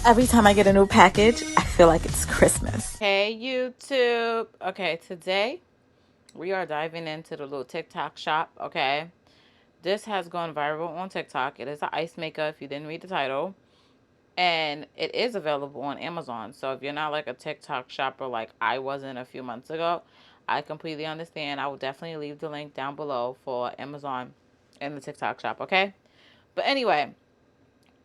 Every time I get a new package, I feel like it's Christmas. Hey YouTube. Okay, today we are diving into the little TikTok shop, okay? This has gone viral on TikTok. It is an ice maker if you didn't read the title. And it is available on Amazon. So if you're not like a TikTok shopper like I wasn't a few months ago, I completely understand. I will definitely leave the link down below for Amazon and the TikTok shop, okay? But anyway,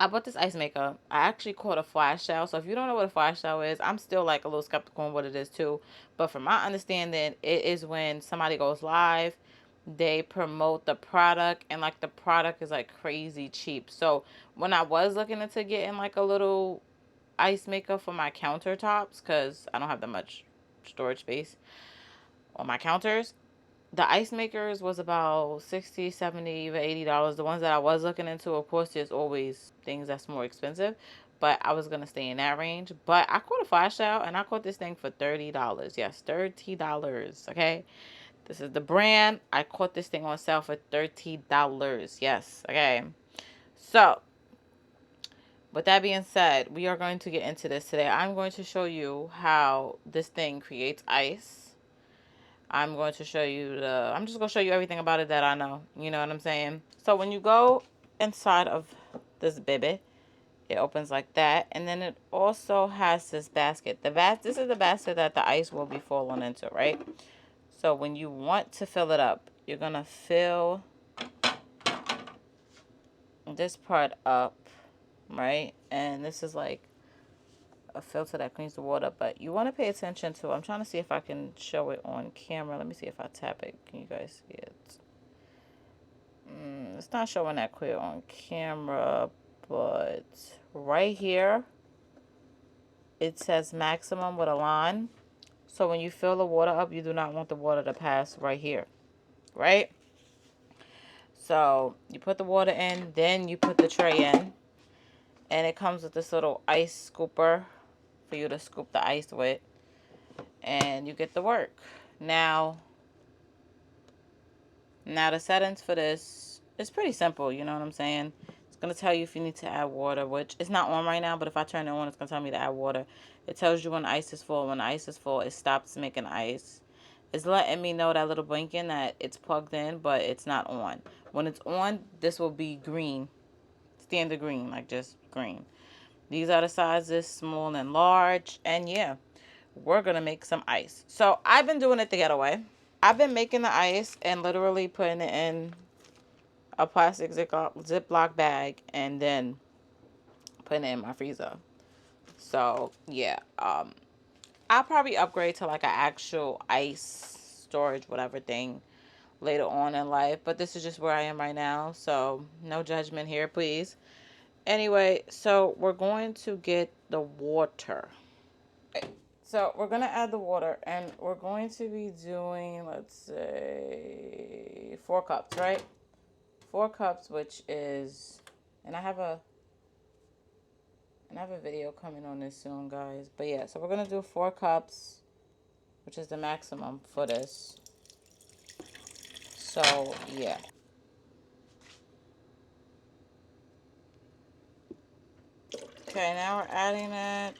I bought this ice maker. I actually caught a flash sale. So if you don't know what a flash sale is, I'm still like a little skeptical on what it is too. But from my understanding, it is when somebody goes live, they promote the product, and like the product is like crazy cheap. So when I was looking into getting like a little ice maker for my countertops, because I don't have that much storage space on my counters, the ice makers was about 60, 70, even $80. The ones that I was looking into, of course, there's always things that's more expensive, but I was gonna stay in that range. But I caught a flash sale and I caught this thing for $30. Yes, $30. Okay, this is the brand. I caught this thing on sale for $30. Yes. Okay. So with that being said, we are going to get into this today. I'm going to show you how this thing creates ice. I'm going to show you I'm just going to show you everything about it that I know. You know what I'm saying? So when you go inside of this baby, it opens like that. And then it also has this basket. This is the basket that the ice will be falling into, right? So when you want to fill it up, you're going to fill this part up, right? And this is like a filter that cleans the water, but you want to pay attention to, I'm trying to see if I can show it on camera. Let me see if I tap it. Can you guys see it? It's not showing that clear on camera, but right here it says maximum with a line. So when you fill the water up, you do not want the water to pass right here, right? So you put the water in, then you put the tray in, and it comes with this little ice scooper for you to scoop the ice with, and you get to work. Now the settings for this is pretty simple, you know what I'm saying? It's going to tell you if you need to add water, which is not on right now, but if I turn it on, it's going to tell me to add water. It tells you when the ice is full. When the ice is full, it stops making ice. It's letting me know, that little blinking, that it's plugged in, but it's not on. When it's on, this will be green. Standard green, like just green. These are the sizes, small and large. And yeah, we're going to make some ice. So I've been doing it the getaway. I've been making the ice and literally putting it in a plastic Ziploc bag and then putting it in my freezer. So yeah, I'll probably upgrade to like an actual ice storage whatever thing later on in life. But this is just where I am right now. So no judgment here, please. Anyway, so we're going to get the water. So we're going to add the water, and we're going to be doing, let's say, 4 cups, right? 4 cups, which is, and I have a video coming on this soon, guys. But yeah, so we're going to do 4 cups, which is the maximum for this. So yeah. Okay, now we're adding it.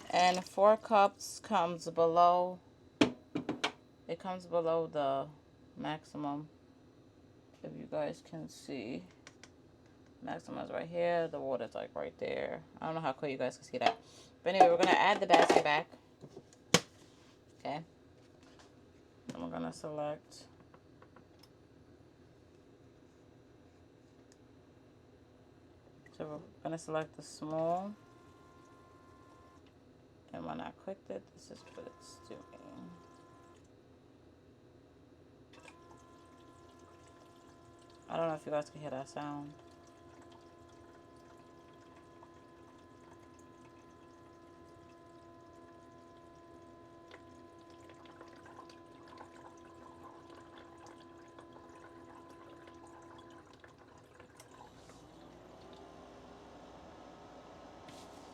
And 4 cups comes below, it comes below the maximum. If you guys can see, maximum is right here. The water's like right there. I don't know how clear you guys can see that. But anyway, we're going to add the basket back. Okay. And we're going to select. So we're going to select the small. And when I clicked it, this is what it's doing. I don't know if you guys can hear that sound.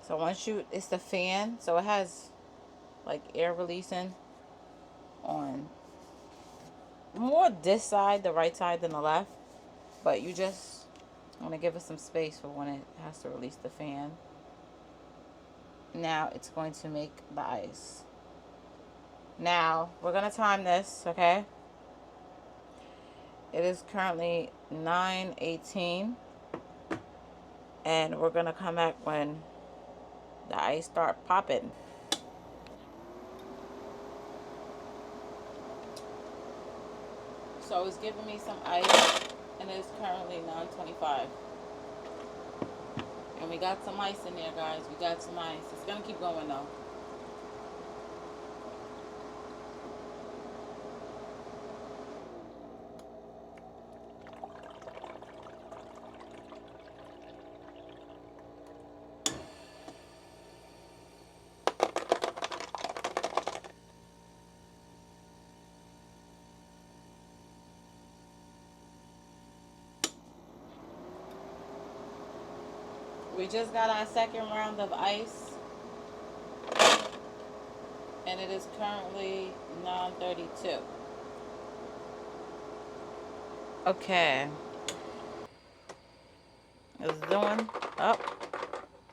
So once it's the fan, so it has like air releasing on more this side, the right side, than the left. But you just want to give it some space for when it has to release the fan. Now it's going to make the ice. Now we're going to time this, okay? It is currently 9:18, and we're going to come back when the ice start popping. So it's giving me some ice, and it's currently 9:25. And we got some ice in there, guys. We got some ice. It's going to keep going, though. We just got our second round of ice, and it is currently 9:32. Okay. It's doing up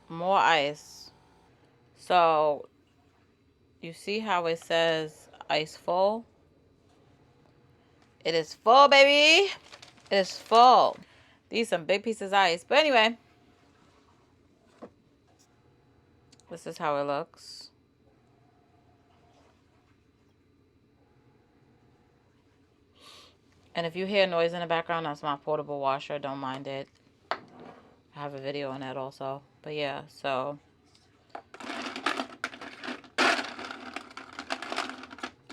more ice. So you see how it says ice full? It is full, baby. It is full. These some big pieces of ice. But anyway, this is how it looks. And if you hear noise in the background, that's my portable washer. Don't mind it. I have a video on that also. But yeah, so.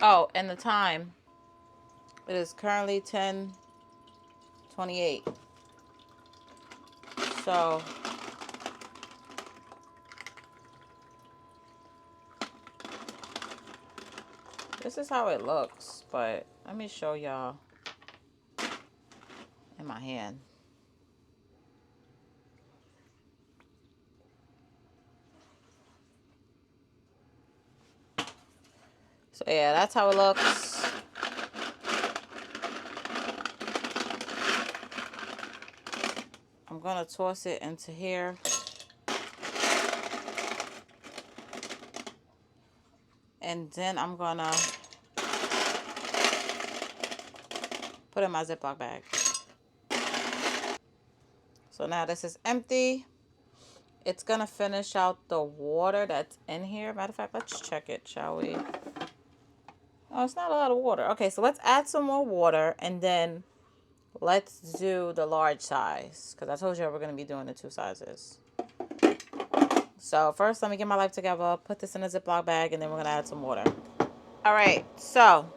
Oh, and the time. It is currently 10:28. So. This is how it looks. But let me show y'all in my hand. So yeah, that's how it looks. I'm gonna toss it into here. And then I'm gonna put it in my Ziploc bag. So now this is empty. It's gonna finish out the water that's in here. Matter of fact, let's check it, shall we? Oh, it's not a lot of water. Okay, so let's add some more water, and then let's do the large size, because I told you we're gonna be doing the two sizes. So first, let me get my life together, put this in a Ziploc bag, and then we're gonna add some water. All right, so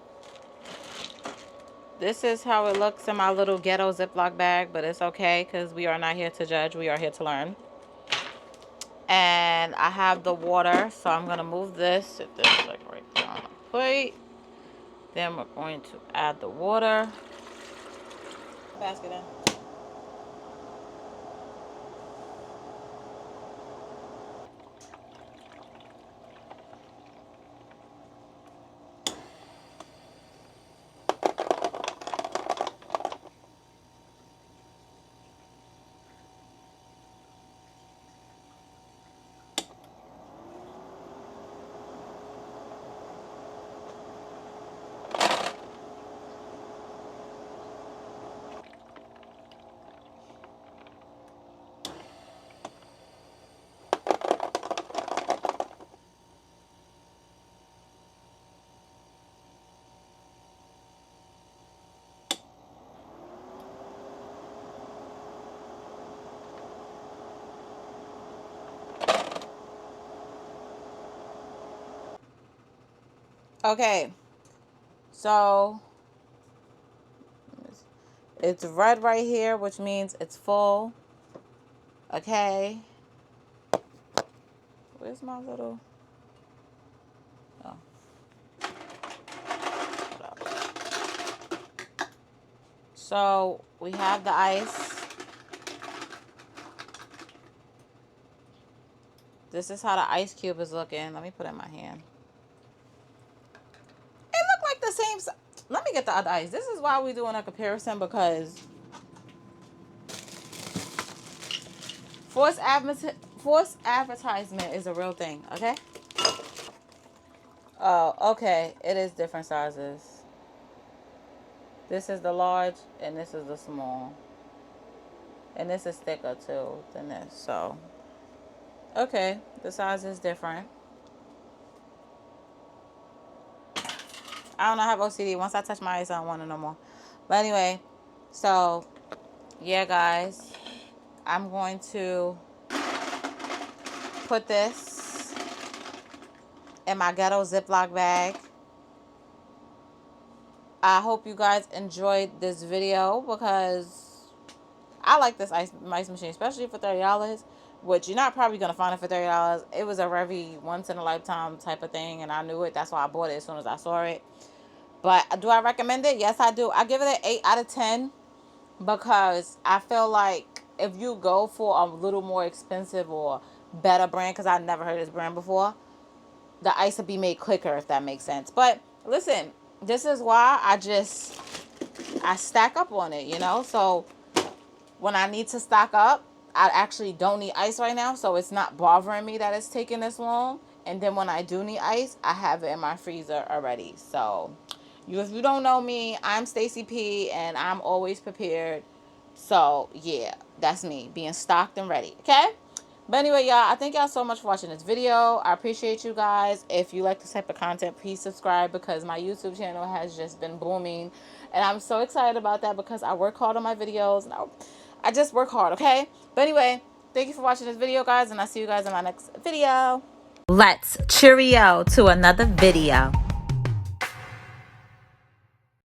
this is how it looks in my little ghetto Ziploc bag, but it's okay because we are not here to judge. We are here to learn. And I have the water, so I'm going to move this. Sit this like right there on the plate. Then we're going to add the water. Basket in. Okay, so it's red right here, which means it's full. Okay. Where's my little... Oh. So we have the ice. This is how the ice cube is looking. Let me put it in my hand. It looked like the same size. Let me get the other ice. This is why we're doing a comparison, because False advertisement is a real thing, okay? Oh, okay. It is different sizes. This is the large and this is the small. And this is thicker too than this. So, okay. The size is different. I don't know, I have OCD. Once I touch my eyes, I don't want it no more. But anyway, so, yeah, guys. I'm going to put this in my ghetto Ziploc bag. I hope you guys enjoyed this video because I like this ice machine, especially for $30, which you're not probably going to find it for $30. It was a Revy once in a lifetime type of thing, and I knew it. That's why I bought it as soon as I saw it. But do I recommend it? Yes, I do. I give it an 8 out of 10 because I feel like if you go for a little more expensive or better brand, because I've never heard of this brand before, the ice will be made quicker, if that makes sense. But listen, this is why I stack up on it, you know? So when I need to stock up, I actually don't need ice right now, so it's not bothering me that it's taking this long. And then when I do need ice, I have it in my freezer already. So if you don't know me, I'm Stacy P, and I'm always prepared. So yeah, that's me, being stocked and ready, okay? But anyway, y'all, I thank y'all so much for watching this video. I appreciate you guys. If you like this type of content, please subscribe because my YouTube channel has just been booming. And I'm so excited about that because I work hard on my videos. And I just work hard, okay? But anyway, thank you for watching this video, guys. And I'll see you guys in my next video. Let's cheerio to another video.